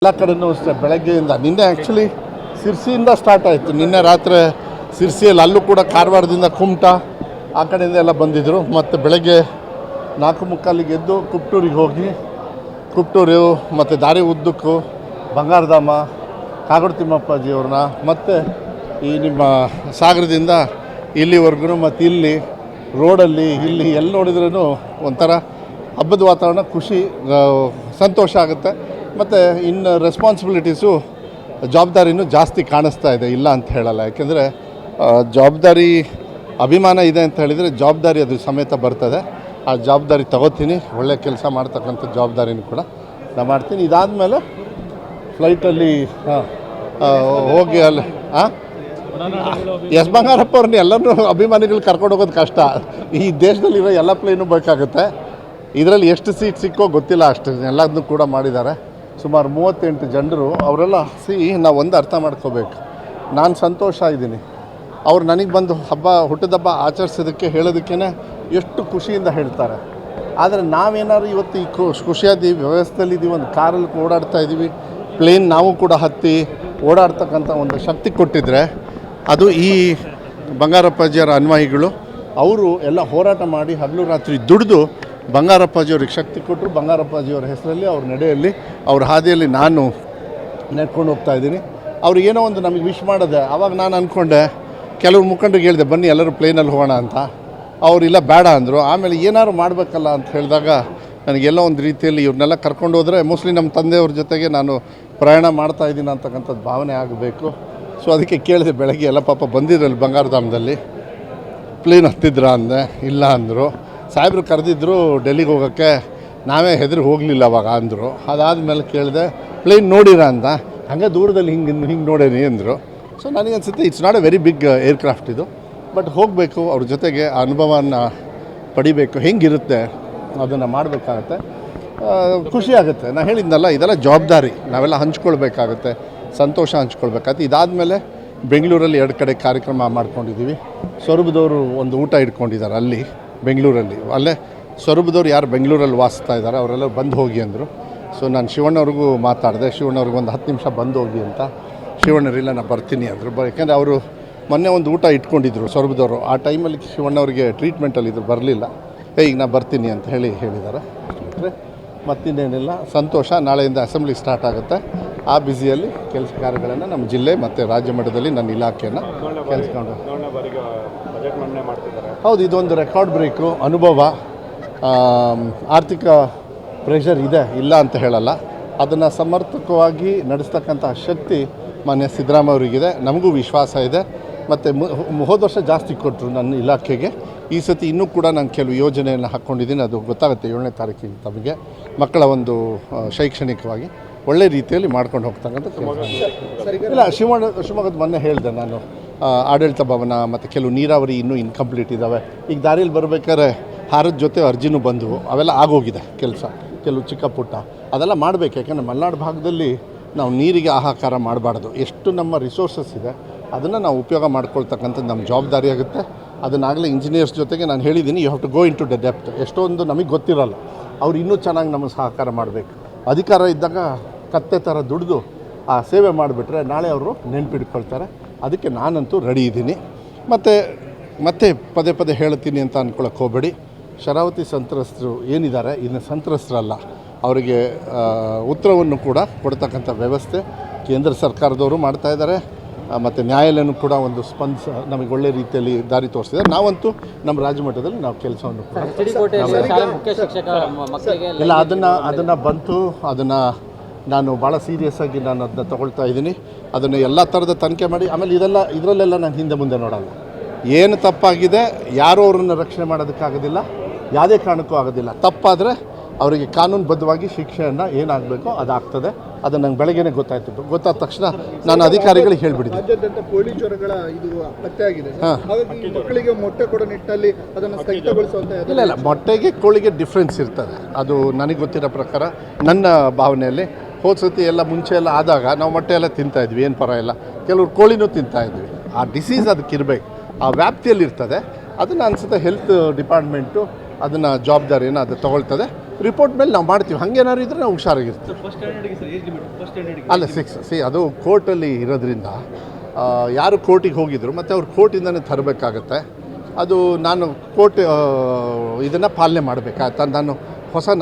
ಎಲ್ಲ ಕಡೆನೂ ಅಷ್ಟೇ ಬೆಳಗ್ಗೆಯಿಂದ ನಿನ್ನೆ ಆ್ಯಕ್ಚುಲಿ ಸಿರ್ಸಿಯಿಂದ ಸ್ಟಾರ್ಟ್ ಆಯಿತು. ನಿನ್ನೆ ರಾತ್ರಿ ಸಿರ್ಸಿಯಲ್ಲಿ ಅಲ್ಲೂ ಕೂಡ ಕಾರವಾರದಿಂದ ಕುಮಟಾ ಆ ಕಡೆಯಿಂದ ಎಲ್ಲ ಬಂದಿದ್ದರು. ಮತ್ತು ಬೆಳಗ್ಗೆ 4:45ಗೆ ಎದ್ದು ಕುಪ್ಟೂರಿಗೆ ಹೋಗಿ ಕುಪ್ಟೂರು ಮತ್ತು ದಾರಿ ಉದ್ದಕ್ಕೂ ಬಂಗಾರಧಾಮ ಕಾಗೋಡು ತಿಮ್ಮಪ್ಪಾಜಿಯವ್ರನ್ನ ಮತ್ತು ಈ ನಿಮ್ಮ ಸಾಗರದಿಂದ ಇಲ್ಲಿವರೆಗೂ ಮತ್ತು ಇಲ್ಲಿ ರೋಡಲ್ಲಿ ಇಲ್ಲಿ ಎಲ್ಲಿ ನೋಡಿದ್ರೂ ಒಂಥರ ಹಬ್ಬದ ವಾತಾವರಣ, ಖುಷಿ, ಸಂತೋಷ ಆಗುತ್ತೆ. ಮತ್ತು ಇನ್ನು ರೆಸ್ಪಾನ್ಸಿಬಿಲಿಟೀಸು ಜವಾಬ್ದಾರಿನೂ ಜಾಸ್ತಿ ಕಾಣಿಸ್ತಾ ಇದೆ, ಇಲ್ಲ ಅಂತ ಹೇಳಲ್ಲ. ಯಾಕೆಂದರೆ ಜವಾಬ್ದಾರಿ ಅಭಿಮಾನ ಇದೆ ಅಂತ ಹೇಳಿದರೆ ಜವಾಬ್ದಾರಿ ಅದು ಸಮೇತ ಬರ್ತದೆ. ಆ ಜವಾಬ್ದಾರಿ ತಗೋತೀನಿ, ಒಳ್ಳೆ ಕೆಲಸ ಮಾಡ್ತಕ್ಕಂಥ ಜವಾಬ್ದಾರಿನೂ ಕೂಡ ನಾನು ಮಾಡ್ತೀನಿ. ಇದಾದಮೇಲೆ ಫ್ಲೈಟಲ್ಲಿ ಹೋಗಿ ಅಲ್ಲಿ ಎಸ್ ಬಂಗಾರಪ್ಪ ಅವ್ರನ್ನ ಎಲ್ಲರೂ ಅಭಿಮಾನಿಗಳು ಕರ್ಕೊಂಡು ಹೋಗೋದು ಕಷ್ಟ. ಈ ದೇಶದಲ್ಲಿರೋ ಎಲ್ಲ ಪ್ಲೇನು ಬೇಕಾಗುತ್ತೆ. ಇದರಲ್ಲಿ ಎಷ್ಟು ಸೀಟ್ ಸಿಕ್ಕೋ ಗೊತ್ತಿಲ್ಲ, ಅಷ್ಟು ಎಲ್ಲದನ್ನೂ ಕೂಡ ಮಾಡಿದ್ದಾರೆ. ಸುಮಾರು 38 ಜನರು ಅವರೆಲ್ಲ ನಾವು ಒಂದು ಅರ್ಥ ಮಾಡ್ಕೋಬೇಕು. ನಾನು ಸಂತೋಷ ಇದ್ದೀನಿ, ಅವ್ರು ನನಗೆ ಬಂದು ಹುಟ್ಟಿದಬ್ಬ ಆಚರಿಸೋದಕ್ಕೆ ಹೇಳೋದಕ್ಕೇ ಎಷ್ಟು ಖುಷಿಯಿಂದ ಹೇಳ್ತಾರೆ. ಆದರೆ ನಾವೇನಾದ್ರು ಇವತ್ತು ಈ ಖುಷಿಯಾದ ವ್ಯವಸ್ಥೆಯಲ್ಲಿದ್ದೀವಿ, ಒಂದು ಕಾರಲ್ಲಿ ಓಡಾಡ್ತಾ ಇದ್ದೀವಿ, ಪ್ಲೇನ್ ನಾವು ಕೂಡ ಹತ್ತಿ ಓಡಾಡ್ತಕ್ಕಂಥ ಒಂದು ಶಕ್ತಿ ಕೊಟ್ಟಿದ್ದರೆ ಅದು ಈ ಬಂಗಾರಪ್ಪಾಜಿಯವರ ಅನ್ವಯಿಗಳು. ಅವರು ಎಲ್ಲ ಹೋರಾಟ ಮಾಡಿ ಹಗಲು ರಾತ್ರಿ ದುಡಿದು ಬಂಗಾರಪ್ಪಾಜಿಯವ್ರಿಗೆ ಶಕ್ತಿ ಕೊಟ್ಟರು. ಬಂಗಾರಪ್ಪಾಜಿಯವರ ಹೆಸರಲ್ಲಿ ಅವ್ರ ನಡೆಯಲ್ಲಿ ಅವ್ರ ಹಾದಿಯಲ್ಲಿ ನಾನು ನಡ್ಕೊಂಡು ಹೋಗ್ತಾಯಿದ್ದೀನಿ. ಅವ್ರಿಗೇನೋ ಒಂದು ನಮಗೆ ವಿಶ್ ಮಾಡಿದೆ. ಆವಾಗ ನಾನು ಅಂದ್ಕೊಂಡೆ, ಕೆಲವ್ರು ಮುಖಂಡರಿಗೆ ಹೇಳಿದೆ ಬನ್ನಿ ಎಲ್ಲರೂ ಪ್ಲೇನಲ್ಲಿ ಹೋಗೋಣ ಅಂತ. ಅವರಿಲ್ಲ ಬೇಡ ಅಂದರು. ಆಮೇಲೆ ಏನಾದ್ರು ಮಾಡಬೇಕಲ್ಲ ಅಂತ ಹೇಳಿದಾಗ ನನಗೆಲ್ಲ ಒಂದು ರೀತಿಯಲ್ಲಿ ಇವ್ರನ್ನೆಲ್ಲ ಕರ್ಕೊಂಡು ಹೋದರೆ ಮೋಸ್ಟ್ಲಿ ನಮ್ಮ ತಂದೆಯವ್ರ ಜೊತೆಗೆ ನಾನು ಪ್ರಯಾಣ ಮಾಡ್ತಾಯಿದ್ದೀನಿ ಅಂತಕ್ಕಂಥದ್ದು ಭಾವನೆ ಆಗಬೇಕು. ಸೊ ಅದಕ್ಕೆ ಕೇಳಿದೆ ಬೆಳಗ್ಗೆ, ಎಲ್ಲ ಪಾಪ ಬಂದಿದ್ರಲ್ಲಿ ಬಂಗಾರಧಾಮದಲ್ಲಿ ಪ್ಲೇನ್ ಹತ್ತಿದ್ರ ಅಂದೆ. ಇಲ್ಲ ಅಂದರು. ಸಾಹೇಬರು ಕರೆದಿದ್ದರು ಡೆಲ್ಲಿಗೆ ಹೋಗೋಕ್ಕೆ, ನಾವೇ ಹೆದರಿ ಹೋಗಲಿಲ್ಲ ಅವಾಗ ಅಂದರು. ಅದಾದಮೇಲೆ ಕೇಳಿದೆ ಪ್ಲೇನ್ ನೋಡಿರ ಅಂತ. ಹಾಗೆ ದೂರದಲ್ಲಿ ಹಿಂಗೆ ನೋಡೇನಿ ಅಂದರು. ಸೊ ನನಗನ್ಸುತ್ತೆ it's not a very big aircraft ಇದು, ಬಟ್ ಹೋಗಬೇಕು, ಅವ್ರ ಜೊತೆಗೆ ಆ ಅನುಭವನ ಪಡಿಬೇಕು, ಹೆಂಗಿರುತ್ತೆ ಅದನ್ನು ಮಾಡಬೇಕಾಗತ್ತೆ. ಖುಷಿ ಆಗುತ್ತೆ. ನಾನು ಹೇಳಿದ್ನಲ್ಲ, ಇದೆಲ್ಲ ಜವಾಬ್ದಾರಿ, ನಾವೆಲ್ಲ ಹಂಚ್ಕೊಳ್ಬೇಕಾಗತ್ತೆ, ಸಂತೋಷ ಹಂಚ್ಕೊಳ್ಬೇಕಾಗತ್ತೆ. ಇದಾದಮೇಲೆ ಬೆಂಗಳೂರಲ್ಲಿ 2 ಕಡೆ ಕಾರ್ಯಕ್ರಮ ಮಾಡ್ಕೊಂಡಿದ್ದೀವಿ. ಸೊರಬದವರು ಒಂದು ಊಟ ಇಟ್ಕೊಂಡಿದ್ದಾರೆ ಅಲ್ಲಿ ಬೆಂಗಳೂರಲ್ಲಿ. ಅಲ್ಲೇ ಸೊರಬದವ್ರು ಯಾರು ಬೆಂಗಳೂರಲ್ಲಿ ವಾಸಿಸ್ತಾ ಇದ್ದಾರೆ ಅವರೆಲ್ಲ ಬಂದು ಹೋಗಿ ಅಂದರು. ಸೊ ನಾನು ಶಿವಣ್ಣವ್ರಿಗೂ ಮಾತಾಡಿದೆ, ಶಿವಣ್ಣವ್ರಿಗೆ ಒಂದು 10 ನಿಮಿಷ ಬಂದು ಹೋಗಿ ಅಂತ. ಶಿವಣ್ಣರಿಲ್ಲ ನಾನು ಬರ್ತೀನಿ ಅಂದರು. ಯಾಕೆಂದರೆ ಅವರು ಮೊನ್ನೆ ಒಂದು ಊಟ ಇಟ್ಕೊಂಡಿದ್ರು ಸೊರಬದವರು. ಆ ಟೈಮಲ್ಲಿ ಶಿವಣ್ಣವ್ರಿಗೆ ಟ್ರೀಟ್ಮೆಂಟಲ್ಲಿದ್ದರು, ಬರಲಿಲ್ಲ. ಈಗ ನಾನು ಬರ್ತೀನಿ ಅಂತ ಹೇಳಿದ್ದಾರೆ. ಮತ್ತಿನ್ನೇನಿಲ್ಲ, ಸಂತೋಷ. ನಾಳೆಯಿಂದ ಅಸೆಂಬ್ಲಿ ಸ್ಟಾರ್ಟ್ ಆಗುತ್ತೆ. ಆ ಬ್ಯುಸಿಯಲ್ಲಿ ಕೆಲಸ ಕಾರ್ಯಗಳನ್ನು ನಮ್ಮ ಜಿಲ್ಲೆ ಮತ್ತು ರಾಜ್ಯ ಮಟ್ಟದಲ್ಲಿ ನನ್ನ ಇಲಾಖೆಯನ್ನು ಕೆಲಸಕೊಂಡು ಹೌದು, ಇದೊಂದು ರೆಕಾರ್ಡ್ ಬ್ರೇಕು ಅನುಭವ. ಆರ್ಥಿಕ ಪ್ರೆಷರ್ ಇದೆ, ಇಲ್ಲ ಅಂತ ಹೇಳಲ್ಲ. ಅದನ್ನು ಸಮರ್ಪಕವಾಗಿ ನಡೆಸ್ತಕ್ಕಂಥ ಶಕ್ತಿ ಮಾನ್ಯ ಸಿದ್ದರಾಮಯ್ಯ ಅವರಿಗಿದೆ. ನಮಗೂ ವಿಶ್ವಾಸ ಇದೆ. ಮತ್ತು ಹೋದ ವರ್ಷ ಜಾಸ್ತಿ ಕೊಟ್ಟರು ನನ್ನ ಇಲಾಖೆಗೆ. ಈ ಸತಿ ಇನ್ನೂ ಕೂಡ ನಾನು ಕೆಲವು ಯೋಜನೆಯನ್ನು ಹಾಕ್ಕೊಂಡಿದ್ದೀನಿ, ಅದು ಗೊತ್ತಾಗುತ್ತೆ 7ನೇ ತಾರೀಕಿಗೆ ತಮಗೆ. ಮಕ್ಕಳ ಒಂದು ಶೈಕ್ಷಣಿಕವಾಗಿ ಒಳ್ಳೆ ರೀತಿಯಲ್ಲಿ ಮಾಡ್ಕೊಂಡು ಹೋಗ್ತಕ್ಕಂಥ ಇಲ್ಲ. ಶಿವಮೊಗ್ಗದ ಮೊನ್ನೆ ಹೇಳಿದೆ ನಾನು, ಆಡಳಿತ ಭವನ ಮತ್ತು ಕೆಲವು ನೀರಾವರಿ ಇನ್ನೂ ಇನ್ಕಂಪ್ಲೀಟ್ ಇದ್ದಾವೆ. ಈಗ ದಾರಿಯಲ್ಲಿ ಬರಬೇಕಾದ್ರೆ ಹಾರದ ಜೊತೆ ಅರ್ಜಿನೂ ಬಂದವು, ಅವೆಲ್ಲ ಆಗೋಗಿದೆ ಕೆಲಸ, ಕೆಲವು ಚಿಕ್ಕ ಪುಟ್ಟ ಅದೆಲ್ಲ ಮಾಡಬೇಕು. ಯಾಕೆಂದರೆ ಮಲೆನಾಡು ಭಾಗದಲ್ಲಿ ನಾವು ನೀರಿಗೆ ಹಾಹಾಕಾರ ಮಾಡಬಾರ್ದು. ಎಷ್ಟು ನಮ್ಮ ರಿಸೋರ್ಸಸ್ ಇದೆ ಅದನ್ನು ನಾವು ಉಪಯೋಗ ಮಾಡ್ಕೊಳ್ತಕ್ಕಂಥದ್ದು ನಮ್ಮ ಜವಾಬ್ದಾರಿ ಆಗುತ್ತೆ. ಅದನ್ನಾಗಲೇ ಇಂಜಿನಿಯರ್ಸ್ ಜೊತೆಗೆ ನಾನು ಹೇಳಿದ್ದೀನಿ, you have to go into the depth. ಎಷ್ಟೊಂದು ನಮಗೆ ಗೊತ್ತಿರಲ್ಲ, ಅವ್ರು ಇನ್ನೂ ಚೆನ್ನಾಗಿ ನಮಗೆ ಸಹಕಾರ ಮಾಡಬೇಕು. ಅಧಿಕಾರ ಇದ್ದಾಗ ಕತ್ತೆ ಥರ ದುಡಿದು ಆ ಸೇವೆ ಮಾಡಿಬಿಟ್ರೆ ನಾಳೆ ಅವರು ನೆನಪಿಟ್ಕೊಳ್ತಾರೆ. ಅದಕ್ಕೆ ನಾನಂತೂ ರೆಡಿ ಇದ್ದೀನಿ. ಮತ್ತೆ ಪದೇ ಪದೇ ಹೇಳ್ತೀನಿ ಅಂತ ಅಂದ್ಕೊಳ್ಳೋಕೆ ಹೋಗಬೇಡಿ. ಶರಾವತಿ ಸಂತ್ರಸ್ತರು ಏನಿದ್ದಾರೆ ಇನ್ನು ಸಂತ್ರಸ್ತರಲ್ಲ, ಅವರಿಗೆ ಉತ್ತರವನ್ನು ಕೂಡ ಕೊಡ್ತಕ್ಕಂಥ ವ್ಯವಸ್ಥೆ ಕೇಂದ್ರ ಸರ್ಕಾರದವರು ಮಾಡ್ತಾಯಿದ್ದಾರೆ. ಮತ್ತು ನ್ಯಾಯಾಲಯನೂ ಕೂಡ ಒಂದು ನಮಗೆ ಒಳ್ಳೆ ರೀತಿಯಲ್ಲಿ ದಾರಿ ತೋರಿಸಿದ್ದಾರೆ. ನಾವಂತೂ ನಮ್ಮ ರಾಜ್ಯ ಮಟ್ಟದಲ್ಲಿ ನಾವು ಕೆಲಸವನ್ನು ಇಲ್ಲ, ಅದನ್ನು ಬಂತು. ಅದನ್ನು ನಾನು ಭಾಳ ಸೀರಿಯಸ್ಸಾಗಿ ನಾನು ಅದನ್ನ ತೊಗೊಳ್ತಾ ಇದ್ದೀನಿ. ಅದನ್ನು ಎಲ್ಲ ಥರದ ತನಿಖೆ ಮಾಡಿ ಆಮೇಲೆ ಇದರಲ್ಲೆಲ್ಲ ನಾನು ಹಿಂದೆ ಮುಂದೆ ನೋಡಲ್ಲ. ಏನು ತಪ್ಪಾಗಿದೆ, ಯಾರೂ ಅವ್ರನ್ನ ರಕ್ಷಣೆ ಮಾಡೋದಕ್ಕಾಗೋದಿಲ್ಲ, ಯಾವುದೇ ಕಾರಣಕ್ಕೂ ಆಗೋದಿಲ್ಲ. ತಪ್ಪಾದರೆ ಅವರಿಗೆ ಕಾನೂನುಬದ್ಧವಾಗಿ ಶಿಕ್ಷೆಯನ್ನು ಏನಾಗಬೇಕೋ ಅದಾಗ್ತದೆ. ಅದು ನಂಗೆ ಬೆಳಗ್ಗೆನೇ ಗೊತ್ತಾದ ತಕ್ಷಣ ನಾನು ಅಧಿಕಾರಿಗಳಿಗೆ ಹೇಳಿಬಿಟ್ಟಿದ್ದೆ. ಕೋಳಿ ಜ್ವರಗಳ ಇದು ಪತ್ತೆ ಆಗಿದೆ. ಮಕ್ಕಳಿಗೆ ಮೊಟ್ಟೆ ಕೊಡೋ ನಿಟ್ಟಿನಲ್ಲಿ ಅದನ್ನು ಸ್ಥಗಿತಗೊಳಿಸುವಂತ ಇಲ್ಲ, ಮೊಟ್ಟೆಗೆ ಕೋಳಿಗೆ ಡಿಫ್ರೆನ್ಸ್ ಇರ್ತದೆ. ಅದು ನನಗೆ ಗೊತ್ತಿರೋ ಪ್ರಕಾರ, ನನ್ನ ಭಾವನೆಯಲ್ಲಿ. ಹೋದ ಸತಿ ಎಲ್ಲ ಮುಂಚೆ ಎಲ್ಲ ಆದಾಗ ನಾವು ಮೊಟ್ಟೆ ಎಲ್ಲ ತಿಂತಾಯಿದ್ವಿ, ಏನು ಪರವಾಗಿಲ್ಲ. ಕೆಲವರು ಕೋಳಿನೂ ತಿಂತಾಯಿದ್ವಿ. ಆ ಡಿಸೀಸ್ ಅದಕ್ಕಿರಬೇಕು, ಆ ವ್ಯಾಪ್ತಿಯಲ್ಲಿರ್ತದೆ. ಅದನ್ನು ಅನಿಸುತ್ತೆ ಹೆಲ್ತ್ ಡಿಪಾರ್ಟ್ಮೆಂಟು ಅದನ್ನು ಜವಾಬ್ದಾರಿಯನ್ನು ಅದು ತೊಗೊಳ್ತದೆ. ರಿಪೋರ್ಟ್ ಮೇಲೆ ನಾವು ಮಾಡ್ತೀವಿ. ಹಾಗೇನಾದ್ರು ಇದ್ದರೆ ನಾವು ಹುಷಾರಾಗಿರ್ತೀವಿ. ಅಲ್ಲ 6 ಅದು ಕೋರ್ಟಲ್ಲಿ ಇರೋದ್ರಿಂದ ಯಾರು ಕೋರ್ಟಿಗೆ ಹೋಗಿದ್ರು ಮತ್ತು ಅವ್ರು ಕೋರ್ಟಿಂದನೇ ತರಬೇಕಾಗತ್ತೆ. ಅದು ನಾನು ಕೋರ್ಟ್ ಇದನ್ನು ಪಾಲನೆ ಮಾಡಬೇಕಾಗತ್ತೆ. ನಾನು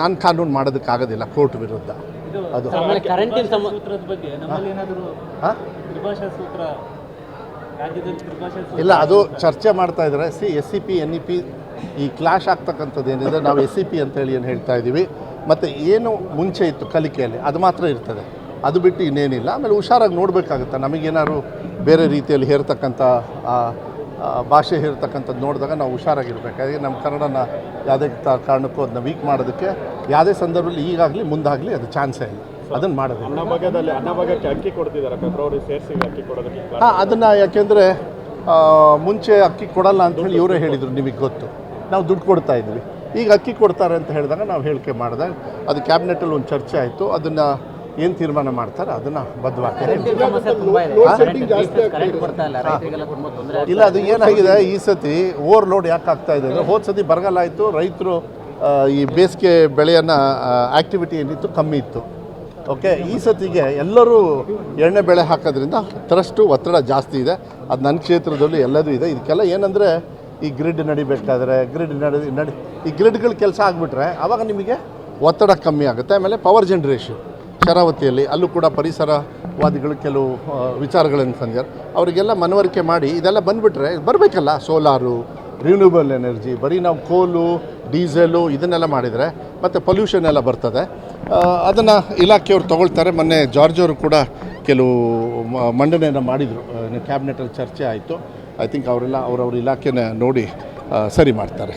ನಾನು ಕಾನೂನು ಮಾಡೋದಕ್ಕಾಗೋದಿಲ್ಲ ಕೋರ್ಟ್ ವಿರುದ್ಧ. ಅದು ಇಲ್ಲ, ಅದು ಚರ್ಚೆ ಮಾಡ್ತಾ ಇದ್ದಾರೆ. SCP NEP ಈ ಕ್ಲಾಶ್ ಆಗ್ತಕ್ಕಂಥದ್ದು ಏನಿದೆ, ನಾವು SCP ಅಂತೇಳಿ ಏನು ಹೇಳ್ತಾ ಇದ್ದೀವಿ, ಮತ್ತು ಏನು ಮುಂಚೆ ಇತ್ತು ಕಲಿಕೆಯಲ್ಲಿ ಅದು ಮಾತ್ರ ಇರ್ತದೆ, ಅದು ಬಿಟ್ಟು ಇನ್ನೇನಿಲ್ಲ. ಆಮೇಲೆ ಹುಷಾರಾಗಿ ನೋಡಬೇಕಾಗುತ್ತೆ. ನಮಗೇನಾದ್ರು ಬೇರೆ ರೀತಿಯಲ್ಲಿ ಹೇರ್ತಕ್ಕಂಥ ಭಾಷೆ ಹೇರ್ತಕ್ಕಂಥದ್ದು ನೋಡಿದಾಗ ನಾವು ಹುಷಾರಾಗಿರ್ಬೇಕಾಗಿ ನಮ್ಮ ಕನ್ನಡನ ಯಾವುದೇ ಕಾರಣಕ್ಕೂ ಅದನ್ನ ವೀಕ್ ಮಾಡೋದಕ್ಕೆ ಯಾವುದೇ ಸಂದರ್ಭದಲ್ಲಿ ಈಗಾಗಲಿ ಮುಂದಾಗಲಿ ಅದು ಚಾನ್ಸೇ ಇಲ್ಲ. ಅದನ್ನು ಮಾಡೋದು ಅನ್ನಭಾಗ್ಯಕ್ಕೆ ಅಕ್ಕಿ ಕೊಡ್ತಿದ್ದಾರೆ ಫೆಬ್ರವರಿ ಸೇರಿಸಿ ಅಕ್ಕಿ ಕೊಡೋದಕ್ಕೆ. ಅದನ್ನು ಯಾಕೆಂದರೆ ಮುಂಚೆ ಅಕ್ಕಿ ಕೊಡಲ್ಲ ಅಂಥೇಳಿ ಇವರೇ ಹೇಳಿದರು, ನಿಮಗೆ ಗೊತ್ತು. ನಾವು ದುಡ್ಡು ಕೊಡ್ತಾ ಇದ್ವಿ, ಈಗ ಅಕ್ಕಿ ಕೊಡ್ತಾರೆ ಅಂತ ಹೇಳಿದಾಗ ನಾವು ಹೇಳಿಕೆ ಮಾಡಿದಾಗ ಅದು ಕ್ಯಾಬಿನೆಟಲ್ಲಿ ಒಂದು ಚರ್ಚೆ ಆಯಿತು. ಅದನ್ನು ಏನು ತೀರ್ಮಾನ ಮಾಡ್ತಾರೆ ಅದನ್ನು ಬದ್ಧವಾಗಿ. ಇಲ್ಲ, ಅದು ಏನಾಗಿದೆ ಈ ಸತಿ ಓವರ್ಲೋಡ್ ಯಾಕೆ ಆಗ್ತಾ ಇದೆ ಅಂದರೆ, ಹೋದ ಸತಿ ಬರಗಾಲ ಆಯಿತು, ರೈತರು ಈ ಬೇಸಿಗೆ ಬೆಳೆಯನ್ನು ಆ್ಯಕ್ಟಿವಿಟಿ ಏನಿತ್ತು ಕಮ್ಮಿ ಇತ್ತು. ಓಕೆ, ಈ ಸತಿಗೆ ಎಲ್ಲರೂ ಎಣ್ಣೆ ಬೆಳೆ ಹಾಕೋದ್ರಿಂದ ಥ್ರಸ್ಟು ಒತ್ತಡ ಜಾಸ್ತಿ ಇದೆ. ಅದು ನನ್ನ ಕ್ಷೇತ್ರದಲ್ಲೂ ಎಲ್ಲದೂ ಇದೆ. ಇದಕ್ಕೆಲ್ಲ ಏನಂದರೆ ಈ ಗ್ರಿಡ್ ನಡಿಬೇಕಾದ್ರೆ ಈ ಗ್ರಿಡ್ಗಳ ಕೆಲಸ ಆಗಿಬಿಟ್ರೆ ಆವಾಗ ನಿಮಗೆ ಒತ್ತಡ ಕಮ್ಮಿ ಆಗುತ್ತೆ. ಆಮೇಲೆ ಪವರ್ ಜನರೇಷನ್ ಶರಾವತಿಯಲ್ಲಿ ಅಲ್ಲೂ ಕೂಡ ಪರಿಸರವಾದಿಗಳು ಕೆಲವು ವಿಚಾರಗಳನ್ನು ತಂದಿದ್ದಾರೆ. ಅವರಿಗೆಲ್ಲ ಮನವರಿಕೆ ಮಾಡಿ ಇದೆಲ್ಲ ಬಂದುಬಿಟ್ರೆ ಬರಬೇಕಲ್ಲ, ಸೋಲಾರು, ರಿನ್ಯೂಬಲ್ ಎನರ್ಜಿ. ಬರೀ ನಾವು ಕೋಲು, ಡೀಸೆಲು ಇದನ್ನೆಲ್ಲ ಮಾಡಿದರೆ ಮತ್ತು ಪೊಲ್ಯೂಷನ್ ಎಲ್ಲ ಬರ್ತದೆ. ಅದನ್ನು ಇಲಾಖೆಯವರು ತೊಗೊಳ್ತಾರೆ. ಮೊನ್ನೆ ಜಾರ್ಜ್ ಅವರು ಕೂಡ ಕೆಲವು ಮಂಡನೆಯನ್ನು ಮಾಡಿದರು, ಕ್ಯಾಬಿನೆಟಲ್ಲಿ ಚರ್ಚೆ ಆಯಿತು. ಐ ಥಿಂಕ್ ಅವರೆಲ್ಲ ಅವರವ್ರ ಇಲಾಖೆನ ನೋಡಿ ಸರಿ ಮಾಡ್ತಾರೆ.